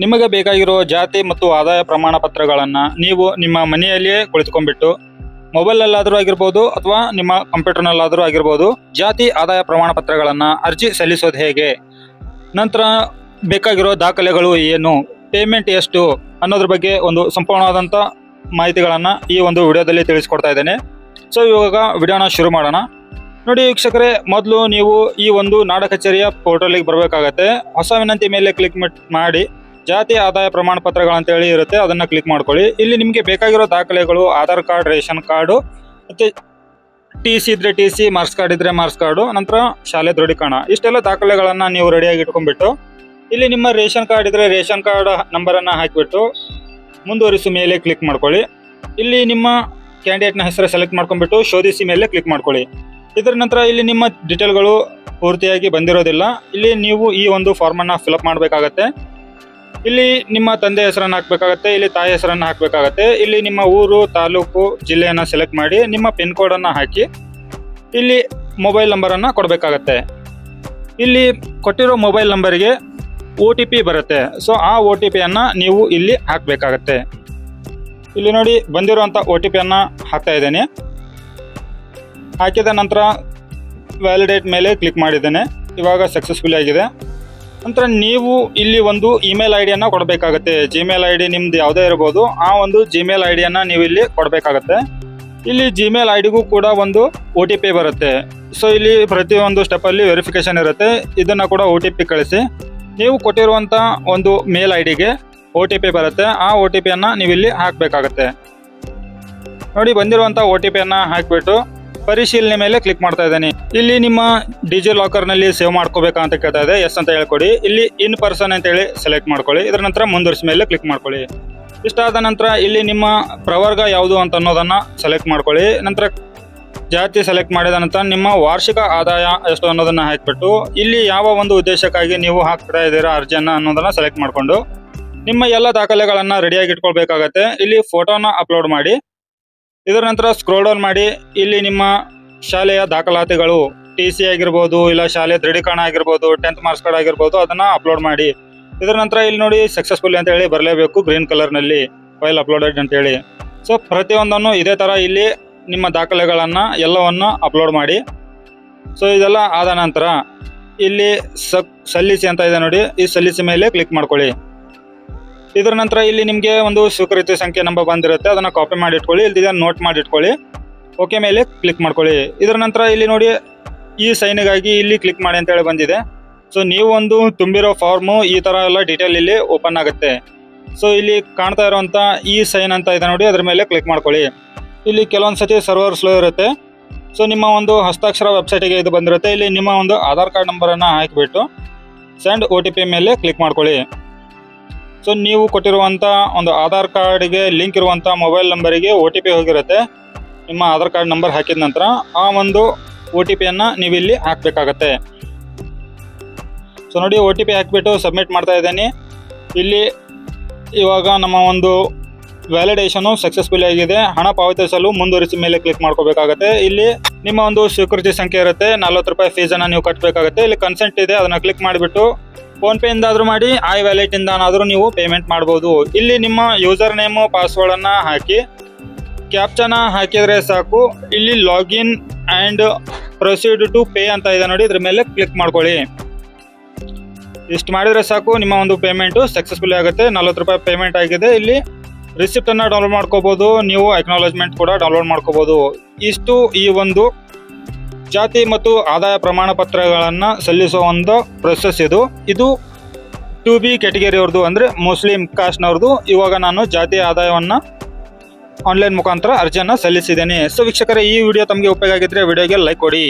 ನಿಮಗೆ ಬೇಕಾಗಿರೋ ಜಾತಿ ಮತ್ತು ಆದಾಯ ಪ್ರಮಾಣ ಪತ್ರಗಳನ್ನು ನೀವು ನಿಮ್ಮ ಮನೆಯಲ್ಲಿಯೇ ಕುಳಿತುಕೊಂಡ್ಬಿಟ್ಟು ಮೊಬೈಲಲ್ಲಾದರೂ ಆಗಿರ್ಬೋದು ಅಥವಾ ನಿಮ್ಮ ಕಂಪ್ಯೂಟರ್ನಲ್ಲಾದರೂ ಆಗಿರ್ಬೋದು ಜಾತಿ ಆದಾಯ ಪ್ರಮಾಣ ಪತ್ರಗಳನ್ನು ಅರ್ಜಿ ಸಲ್ಲಿಸೋದು ಹೇಗೆ, ನಂತರ ಬೇಕಾಗಿರೋ ದಾಖಲೆಗಳು ಏನು, ಪೇಮೆಂಟ್ ಎಷ್ಟು ಅನ್ನೋದ್ರ ಬಗ್ಗೆ ಒಂದು ಸಂಪೂರ್ಣವಾದಂಥ ಮಾಹಿತಿಗಳನ್ನು ಈ ಒಂದು ವಿಡಿಯೋದಲ್ಲಿ ತಿಳಿಸ್ಕೊಡ್ತಾ ಇದ್ದೇನೆ. ಸೊ ಇವಾಗ ವಿಡಿಯೋನ ಶುರು ಮಾಡೋಣ. ನೋಡಿ ವೀಕ್ಷಕರೇ, ಮೊದಲು ನೀವು ಈ ಒಂದು ನಾಡ ಕಚೇರಿಯ ಪೋರ್ಟಲ್ಗೆ ಬರಬೇಕಾಗತ್ತೆ. ಹೊಸ ವಿನಂತಿ ಮೇಲೆ ಕ್ಲಿಕ್ ಮಾಡಿ ಜಾತಿ ಆದಾಯ ಪ್ರಮಾಣ ಪತ್ರಗಳಂತೇಳಿ ಇರುತ್ತೆ, ಅದನ್ನು ಕ್ಲಿಕ್ ಮಾಡ್ಕೊಳ್ಳಿ. ಇಲ್ಲಿ ನಿಮಗೆ ಬೇಕಾಗಿರೋ ದಾಖಲೆಗಳು ಆಧಾರ್ ಕಾರ್ಡ್, ರೇಷನ್ ಕಾರ್ಡು, ಮತ್ತು ಟಿ ಸಿ ಇದ್ರೆ ಟಿ ಸಿ, ಮಾರ್ಕ್ಸ್ ಕಾರ್ಡ್ ಇದ್ರೆ ಮಾರ್ಕ್ಸ್ ಕಾರ್ಡು, ನಂತರ ಶಾಲೆ ದೃಢೀಕರಣ, ಇಷ್ಟೆಲ್ಲ ದಾಖಲೆಗಳನ್ನು ನೀವು ರೆಡಿಯಾಗಿ ಇಟ್ಕೊಂಡ್ಬಿಟ್ಟು ಇಲ್ಲಿ ನಿಮ್ಮ ರೇಷನ್ ಕಾರ್ಡ್ ಇದ್ರೆ ರೇಷನ್ ಕಾರ್ಡ್ ನಂಬರನ್ನು ಹಾಕಿಬಿಟ್ಟು ಮುಂದುವರಿಸು ಮೇಲೆ ಕ್ಲಿಕ್ ಮಾಡ್ಕೊಳ್ಳಿ. ಇಲ್ಲಿ ನಿಮ್ಮ ಕ್ಯಾಂಡಿಡೇಟ್ನ ಹೆಸರು ಸೆಲೆಕ್ಟ್ ಮಾಡ್ಕೊಂಡ್ಬಿಟ್ಟು ಶೋಧಿಸಿ ಮೇಲೆ ಕ್ಲಿಕ್ ಮಾಡ್ಕೊಳ್ಳಿ. ಇದರ ನಂತರ ಇಲ್ಲಿ ನಿಮ್ಮ ಡೀಟೇಲ್ಗಳು ಪೂರ್ತಿಯಾಗಿ ಬಂದಿರೋದಿಲ್ಲ. ಇಲ್ಲಿ ನೀವು ಈ ಒಂದು ಫಾರ್ಮನ್ನು ಫಿಲಪ್ ಮಾಡಬೇಕಾಗತ್ತೆ. ಇಲ್ಲಿ ನಿಮ್ಮ ತಂದೆ ಹೆಸರನ್ನು ಹಾಕಬೇಕಾಗತ್ತೆ, ಇಲ್ಲಿ ತಾಯಿ ಹೆಸರನ್ನು ಹಾಕಬೇಕಾಗತ್ತೆ. ಇಲ್ಲಿ ನಿಮ್ಮ ಊರು, ತಾಲೂಕು, ಜಿಲ್ಲೆಯನ್ನು ಸೆಲೆಕ್ಟ್ ಮಾಡಿ ನಿಮ್ಮ ಪಿನ್ ಕೋಡನ್ನು ಹಾಕಿ ಇಲ್ಲಿ ಮೊಬೈಲ್ ನಂಬರನ್ನು ಕೊಡಬೇಕಾಗತ್ತೆ. ಇಲ್ಲಿ ಕೊಟ್ಟಿರೋ ಮೊಬೈಲ್ ನಂಬರಿಗೆ OTP ಬರುತ್ತೆ. ಸೊ ಆ OTPಯನ್ನು ನೀವು ಇಲ್ಲಿ ಹಾಕಬೇಕಾಗತ್ತೆ. ಇಲ್ಲಿ ನೋಡಿ ಬಂದಿರುವಂಥ OTPಯನ್ನು ಹಾಕ್ತಾ ಇದ್ದೇನೆ. ಹಾಕಿದ ನಂತರ ವ್ಯಾಲಿಡೇಟ್ ಮೇಲೆ ಕ್ಲಿಕ್ ಮಾಡಿದ್ದೇನೆ. ಇವಾಗ ಸಕ್ಸಸ್ಫುಲ್ ಆಗಿದೆ. ನಂತರ ನೀವು ಇಲ್ಲಿ ಒಂದು ಇಮೇಲ್ ಐಡಿಯನ್ನು ಕೊಡಬೇಕಾಗತ್ತೆ. ಜಿಮೇಲ್ ಐಡಿ ನಿಮ್ದು ಯಾವುದೇ ಇರ್ಬೋದು, ಆ ಒಂದು ಜಿಮೇಲ್ ಐಡಿಯನ್ನು ನೀವು ಇಲ್ಲಿ ಕೊಡಬೇಕಾಗತ್ತೆ. ಇಲ್ಲಿ ಜಿಮೇಲ್ ಐಡಿಗೂ ಕೂಡ ಒಂದು OTP ಬರುತ್ತೆ. ಸೊ ಇಲ್ಲಿ ಪ್ರತಿಯೊಂದು ಸ್ಟೆಪ್ಪಲ್ಲಿ ವೆರಿಫಿಕೇಶನ್ ಇರುತ್ತೆ. ಇದನ್ನು ಕೂಡ OTP ಕಳಿಸಿ. ನೀವು ಕೊಟ್ಟಿರುವಂಥ ಒಂದು ಮೇಲ್ ಐಡಿಗೆ OTP ಬರುತ್ತೆ. ಆ OTPಯನ್ನು ನೀವು ಇಲ್ಲಿ ಹಾಕಬೇಕಾಗತ್ತೆ. ನೋಡಿ ಬಂದಿರುವಂಥ OTPಯನ್ನು ಹಾಕಿಬಿಟ್ಟು ಪರಿಶೀಲನೆ ಮೇಲೆ ಕ್ಲಿಕ್ ಮಾಡ್ತಾ ಇದ್ದೇನೆ. ಇಲ್ಲಿ ನಿಮ್ಮ ಡಿಜಿ ಲಾಕರ್ನಲ್ಲಿ ಸೇವ್ ಮಾಡ್ಕೋಬೇಕಾ ಅಂತ ಕೇಳ್ತಾ ಇದೆ. ಎಸ್ ಅಂತ ಹೇಳ್ಕೊಡಿ. ಇಲ್ಲಿ ಇನ್ ಪರ್ಸನ್ ಅಂತೇಳಿ ಸೆಲೆಕ್ಟ್ ಮಾಡ್ಕೊಳ್ಳಿ. ಇದರ ನಂತರ ಮುಂದುವರಿಸಿ ಮೇಲೆ ಕ್ಲಿಕ್ ಮಾಡ್ಕೊಳ್ಳಿ. ಇಷ್ಟಾದ ನಂತರ ಇಲ್ಲಿ ನಿಮ್ಮ ಪ್ರವರ್ಗ ಯಾವುದು ಅಂತ ಅನ್ನೋದನ್ನು ಸೆಲೆಕ್ಟ್ ಮಾಡ್ಕೊಳ್ಳಿ. ನಂತರ ಜಾತಿ ಸೆಲೆಕ್ಟ್ ಮಾಡಿದ ನಂತರ ನಿಮ್ಮ ವಾರ್ಷಿಕ ಆದಾಯ ಎಷ್ಟು ಅನ್ನೋದನ್ನು ಹಾಕಿಬಿಟ್ಟು ಇಲ್ಲಿ ಯಾವ ಒಂದು ಉದ್ದೇಶಕ್ಕಾಗಿ ನೀವು ಹಾಕ್ತಾ ಇದ್ದೀರಾ ಅರ್ಜಿಯನ್ನು ಅನ್ನೋದನ್ನು ಸೆಲೆಕ್ಟ್ ಮಾಡಿಕೊಂಡು ನಿಮ್ಮ ಎಲ್ಲ ದಾಖಲೆಗಳನ್ನು ರೆಡಿಯಾಗಿ ಇಟ್ಕೊಳ್ಬೇಕಾಗತ್ತೆ. ಇಲ್ಲಿ ಫೋಟೋನ ಅಪ್ಲೋಡ್ ಮಾಡಿ. ಇದರ ನಂತರ ಸ್ಕ್ರೋಲ್ ಡೌನ್ ಮಾಡಿ ಇಲ್ಲಿ ನಿಮ್ಮ ಶಾಲೆಯ ದಾಖಲಾತಿಗಳು TC ಆಗಿರ್ಬೋದು, ಇಲ್ಲ ಶಾಲೆ ದೃಢೀಕರಣ ಆಗಿರ್ಬೋದು, 10th ಮಾರ್ಕ್ಸ್ ಕಾರ್ಡ್ ಆಗಿರ್ಬೋದು, ಅದನ್ನು ಅಪ್ಲೋಡ್ ಮಾಡಿ. ಇದರ ನಂತರ ಇಲ್ಲಿ ನೋಡಿ ಸಕ್ಸಸ್ಫುಲ್ ಅಂತ ಹೇಳಿ ಬರಲೇಬೇಕು ಗ್ರೀನ್ ಕಲರ್ನಲ್ಲಿ ಫೈಲ್ ಅಪ್ಲೋಡೆಡ್ ಅಂತೇಳಿ. ಸೊ ಪ್ರತಿಯೊಂದನ್ನು ಇದೇ ಥರ ಇಲ್ಲಿ ನಿಮ್ಮ ದಾಖಲೆಗಳನ್ನು ಎಲ್ಲವನ್ನು ಅಪ್ಲೋಡ್ ಮಾಡಿ. ಸೊ ಇದೆಲ್ಲ ಆದ ನಂತರ ಇಲ್ಲಿ ಸಲ್ಲಿಸಿ ಅಂತ ಇದೆ ನೋಡಿ, ಈ ಸಲ್ಲಿಸಿ ಮೇಲೆ ಕ್ಲಿಕ್ ಮಾಡ್ಕೊಳ್ಳಿ. ಇದರ ನಂತರ ಇಲ್ಲಿ ನಿಮಗೆ ಒಂದು ಸ್ವೀಕೃತಿ ಸಂಖ್ಯೆ ನಂಬರ್ ಬಂದಿರುತ್ತೆ, ಅದನ್ನು ಕಾಪಿ ಮಾಡಿ ಇಟ್ಕೊಳ್ಳಿ. ಇಲ್ಲಿ ನೋಟ್ ಮಾಡಿ ಇಟ್ಕೊಳ್ಳಿ. ಓಕೆ ಮೇಲೆ ಕ್ಲಿಕ್ ಮಾಡ್ಕೊಳ್ಳಿ. ಇದರ ನಂತರ ಇಲ್ಲಿ ನೋಡಿ ಈ ಸೈನಿಗಾಗಿ ಇಲ್ಲಿ ಕ್ಲಿಕ್ ಮಾಡಿ ಅಂತೇಳಿ ಬಂದಿದೆ. ಸೊ ನೀವು ಒಂದು ತುಂಬಿರೋ ಫಾರ್ಮು ಈ ಥರ ಎಲ್ಲ ಡೀಟೇಲ್ ಇಲ್ಲಿ ಓಪನ್ ಆಗುತ್ತೆ. ಸೊ ಇಲ್ಲಿ ಕಾಣ್ತಾ ಇರುವಂಥ ಈ ಸೈನ್ ಅಂತ ಇದೆ ನೋಡಿ, ಅದ್ರ ಮೇಲೆ ಕ್ಲಿಕ್ ಮಾಡ್ಕೊಳ್ಳಿ. ಇಲ್ಲಿ ಕೆಲವೊಂದು ಸತಿ ಸರ್ವರ್ ಸ್ಲೋ ಇರುತ್ತೆ. ಸೊ ನಿಮ್ಮ ಒಂದು ಹಸ್ತಾಕ್ಷರ ವೆಬ್ಸೈಟಿಗೆ ಇದು ಬಂದಿರುತ್ತೆ. ಇಲ್ಲಿ ನಿಮ್ಮ ಒಂದು ಆಧಾರ್ ಕಾರ್ಡ್ ನಂಬರನ್ನು ಹಾಕಿಬಿಟ್ಟು ಸೆಂಡ್ OTP ಮೇಲೆ ಕ್ಲಿಕ್ ಮಾಡ್ಕೊಳ್ಳಿ. ಸೊ ನೀವು ಕೊಟ್ಟಿರುವಂಥ ಒಂದು ಆಧಾರ್ ಕಾರ್ಡಿಗೆ ಲಿಂಕ್ ಇರುವಂಥ ಮೊಬೈಲ್ ನಂಬರಿಗೆ OTP ಹೋಗಿರುತ್ತೆ. ನಿಮ್ಮ ಆಧಾರ್ ಕಾರ್ಡ್ ನಂಬರ್ ಹಾಕಿದ ನಂತರ ಆ ಒಂದು OTPಯನ್ನು ನೀವು ಇಲ್ಲಿ ಹಾಕಬೇಕಾಗತ್ತೆ. ಸೊ ನೋಡಿ OTP ಹಾಕಿಬಿಟ್ಟು ಸಬ್ಮಿಟ್ ಮಾಡ್ತಾ ಇದ್ದೀನಿ. ಇಲ್ಲಿ ಇವಾಗ ನಮ್ಮ ಒಂದು ವ್ಯಾಲಿಡೇಷನು ಸಕ್ಸಸ್ಫುಲ್ ಆಗಿದೆ. ಹಣ ಪಾವತಿಸಲು ಮುಂದುವರಿಸಿ ಮೇಲೆ ಕ್ಲಿಕ್ ಮಾಡ್ಕೋಬೇಕಾಗತ್ತೆ. ಇಲ್ಲಿ ನಿಮ್ಮ ಒಂದು ಸ್ವೀಕೃತಿ ಸಂಖ್ಯೆ ಇರುತ್ತೆ, 40 ರೂಪಾಯಿ ಫೀಸನ್ನು ನೀವು ಕಟ್ಟಬೇಕಾಗುತ್ತೆ. ಇಲ್ಲಿ ಕನ್ಸೆಂಟ್ ಇದೆ, ಅದನ್ನು ಕ್ಲಿಕ್ ಮಾಡಿಬಿಟ್ಟು ಫೋನ್ಪೇ ಇಂದಾದರೂ ಮಾಡಿ, iWallet ಇಂದಾದರೂ ನೀವು ಪೇಮೆಂಟ್ ಮಾಡ್ಬೋದು. ಇಲ್ಲಿ ನಿಮ್ಮ ಯೂಸರ್ ನೇಮು, ಪಾಸ್ವರ್ಡನ್ನು ಹಾಕಿ ಕ್ಯಾಪ್ಚನ ಹಾಕಿದರೆ ಸಾಕು. ಇಲ್ಲಿ login and proceed to pay ಅಂತ ಇದೆ ನೋಡಿ, ಇದ್ರ ಮೇಲೆ ಕ್ಲಿಕ್ ಮಾಡ್ಕೊಳ್ಳಿ. ಇಷ್ಟು ಮಾಡಿದರೆ ಸಾಕು, ನಿಮ್ಮ ಒಂದು ಪೇಮೆಂಟು ಸಕ್ಸಸ್ಫುಲ್ ಆಗುತ್ತೆ. 40 ರೂಪಾಯಿ ಪೇಮೆಂಟ್ ಆಗಿದೆ. ಇಲ್ಲಿ ರಿಸಿಪ್ಟನ್ನು ಡೌನ್ಲೋಡ್ ಮಾಡ್ಕೋಬೋದು, ನೀವು ಅಕ್ನಾಲೇಜ್ಮೆಂಟ್ ಕೂಡ ಡೌನ್ಲೋಡ್ ಮಾಡ್ಕೋಬೋದು. ಇಷ್ಟು ಈ ಒಂದು ಜಾತಿ ಮತ್ತು ಆದಾಯ ಪ್ರಮಾಣ ಪತ್ರಗಳನ್ನು ಸಲ್ಲಿಸೋ ಒಂದು ಪ್ರೊಸೆಸ್ ಇದು 2B ಕ್ಯಾಟಗರಿಯವ್ರದ್ದು, ಅಂದರೆ ಮುಸ್ಲಿಂ ಕಾಸ್ಟ್ನವ್ರದ್ದು. ಇವಾಗ ನಾನು ಜಾತಿ ಆದಾಯವನ್ನು ಆನ್ಲೈನ್ ಮುಖಾಂತರ ಅರ್ಜಿಯನ್ನು ಸಲ್ಲಿಸಿದ್ದೇನೆ. ಸೊ ವೀಕ್ಷಕರೇ, ಈ ವಿಡಿಯೋ ತಮಗೆ ಉಪಯೋಗ ಆಗಿದ್ರೆ ವಿಡಿಯೋಗೆ ಲೈಕ್ ಕೊಡಿ.